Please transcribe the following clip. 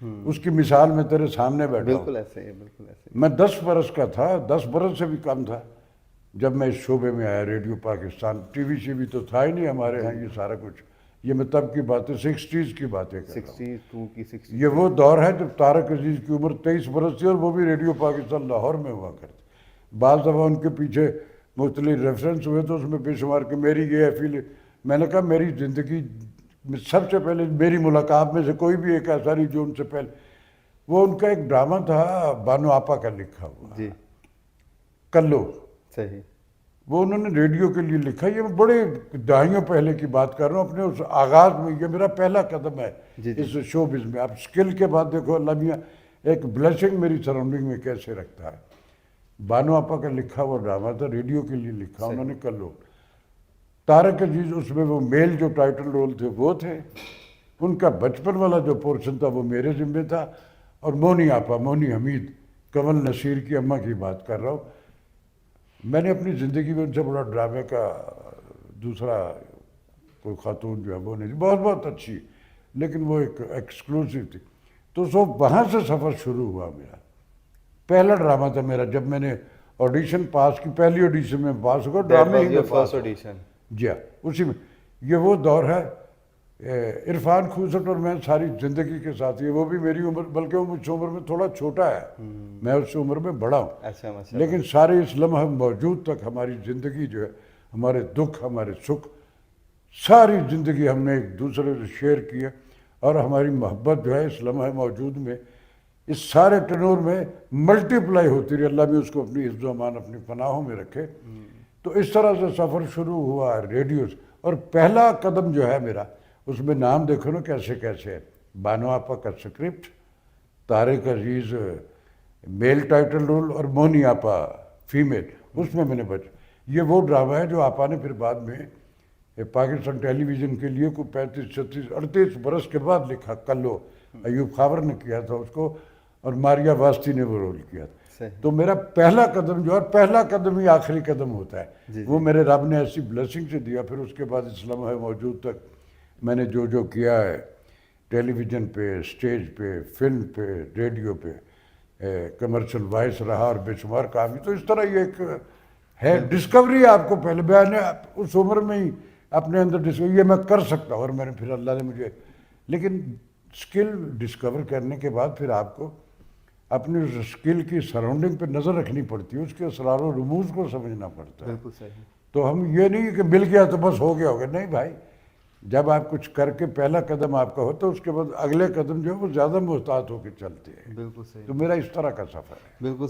اس کی مثال میں تیرے سامنے بیٹھا ہوں. بالکل ایسے ہی ہے، بالکل ایسے ہی. میں 10 برس کا تھا، 10 برس سے بھی کم تھا جب میں اس شعبے میں آیا. ریڈیو پاکستان، ٹی وی شی وی تو تھا ہی نہیں ہمارے ہاں. یہ سارا کچھ، یہ میں تب کی باتیں 60s کی باتیں کر رہا ہوں. 62 کی 60. یہ وہ دور ہے جب طارق عزیز کی عمر 23 برس تھی اور وہ بھی ریڈیو پاکستان لاہور میں ہوا کرتے. بعض دفعہ ان کے پیچھے مختلف ریفرنس ہوئے تو اس میں بے شمار کہ میری یہ ہے میں نے کہا میری زندگی میں سب سے پہلے میری ملاقات میں سے کوئی بھی ایک ایسا نہیں جو ان سے پہلے. وہ ان کا ایک ڈرامہ تھا بانو آپا کا لکھا ہوا، جی کلو. صحیح. وہ انہوں نے ریڈیو کے لیے لکھا. یہ میں بڑے دہائیوں پہلے کی بات کر رہا ہوں. اپنے اس آغاز میں یہ میرا پہلا قدم ہے اس شو بز میں. اب اسکل کے بعد دیکھو اللہ میاں ایک بلیسنگ میری سراؤنڈنگ میں کیسے رکھتا ہے. بانو آپا کا لکھا وہ ڈرامہ تھا، ریڈیو کے لیے لکھا انہوں نے کلو. طارق عزیز اس میں وہ میل جو ٹائٹل رول تھے وہ تھے. ان کا بچپن والا جو پورشن تھا وہ میرے ذمہ تھا. اور مونی آپا، مونی حمید، کنول نصیر کی اماں کی بات کر رہا ہوں. میں نے اپنی زندگی میں ان سے بڑا ڈرامے کا دوسرا کوئی خاتون جو ہے وہ نہیں، بہت بہت اچھی، لیکن وہ ایک ایکسکلوسیو تھی. تو وہاں سے سفر شروع ہوا میرا. پہلا ڈرامہ تھا میرا جب میں نے آڈیشن پاس کی. پہلی آڈیشن میں پاس ہوا، ڈرامے ہی میں پاس ہوا. جی ہاں، اسی میں. یہ وہ دور ہے. عرفان خوسٹ اور میں ساری زندگی کے ساتھ وہ بھی میری عمر، بلکہ وہ مجھ سے عمر میں تھوڑا چھوٹا ہے، میں اس سے عمر میں بڑا ہوں. لیکن سارے اس لمحہ موجود تک ہماری زندگی جو ہے، ہمارے دکھ، ہمارے سکھ، ساری زندگی ہم نے ایک دوسرے سے شیئر کی ہے. اور ہماری محبت جو ہے اس لمحہ موجود میں، اس سارے ٹنور میں ملٹی پلائی ہوتی رہی. اللہ بھی اس کو اپنی حفظ و امان اپنی پناہوں میں رکھے. تو اس طرح سے سفر شروع ہوا ریڈیو سے. اور پہلا قدم جو ہے میرا، اس میں نام دیکھو نا کیسے کیسے ہے. بانو آپا کا سکرپٹ، طارق عزیز میل ٹائٹل رول اور مونی آپا فیمیل. اس میں نے یہ وہ ڈرامہ ہے جو آپا نے پھر بعد میں پاکستان ٹیلی ویژن کے لیے کوئی 35 36 38 برس کے بعد لکھا. کلو ایوب خاور نے کیا تھا اس کو اور ماریا واسطی نے وہ رول کیا تھا. تو میرا پہلا قدم جو ہے، پہلا قدم ہی آخری قدم ہوتا ہے. وہ میرے رب نے ایسی بلیسنگ سے دیا. پھر اس کے بعد اس لمحہ موجود تک میں نے جو کیا ہے، ٹیلی ویژن پہ، اسٹیج پہ، فلم پہ، ریڈیو پہ، کمرشل وائس رہا اور بے شمار کام. تو اس طرح یہ ایک ہے ڈسکوری. آپ کو پہلے میں نے اس عمر میں ہی اپنے اندر ڈسکوری یہ میں کر سکتا ہوں. اور میں نے پھر اللہ نے مجھے، لیکن اسکل ڈسکور کرنے کے بعد پھر آپ کو اپنی اس اسکل کی سراؤنڈنگ پہ نظر رکھنی پڑتی ہے، اس کے اسرار و رموز کو سمجھنا پڑتا ہے. بالکل صحیح. تو ہم یہ نہیں کہ مل گیا تو بس ہو گیا. نہیں بھائی، جب آپ کچھ کر کے پہلا قدم آپ کا ہوتا ہے، اس کے بعد اگلے قدم جو ہے وہ زیادہ محتاط ہو کے چلتے ہیں. بالکل صحیح. تو میرا اس طرح کا سفر ہے. بالکل صحیح.